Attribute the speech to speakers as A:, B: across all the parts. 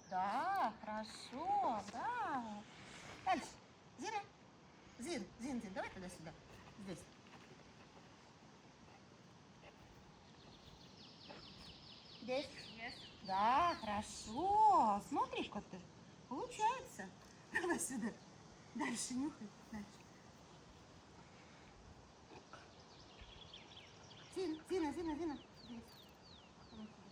A: Да, хорошо, браво. Дальше. Зина. Зин, давай тогда сюда. Здесь. Здесь.
B: Yes.
A: Да, хорошо. Смотришь, как ты. Получается. Давай сюда. Дальше нюхай. Дальше. Зина. Здесь. Давай сюда.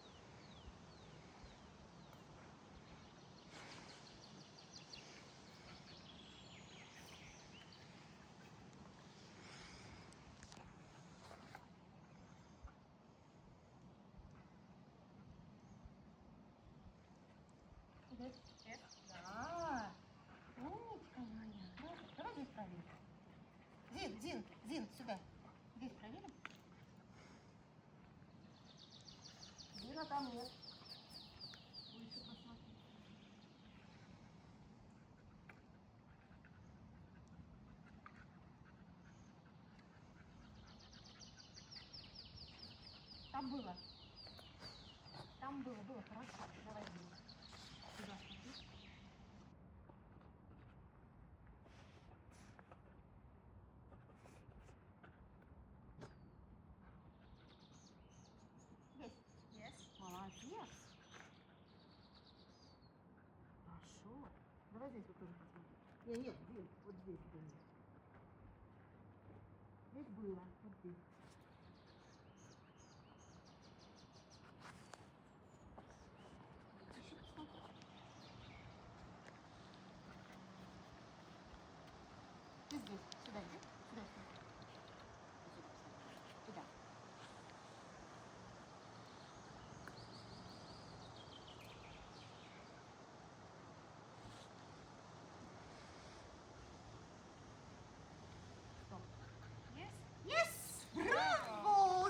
A: Здесь.
B: Yes.
A: Да. Умничка моя. Давай здесь проверим. Зин, сюда. Здесь проверим. Зина там нет. Выше посмотри. Там было. Было. Хорошо. Давай здесь. Сюда смотри. Здесь.
B: Yes.
A: Молодец. Хорошо. Давай здесь вот тоже посмотрим. Нет, здесь. Вот здесь. Здесь было. Вот здесь.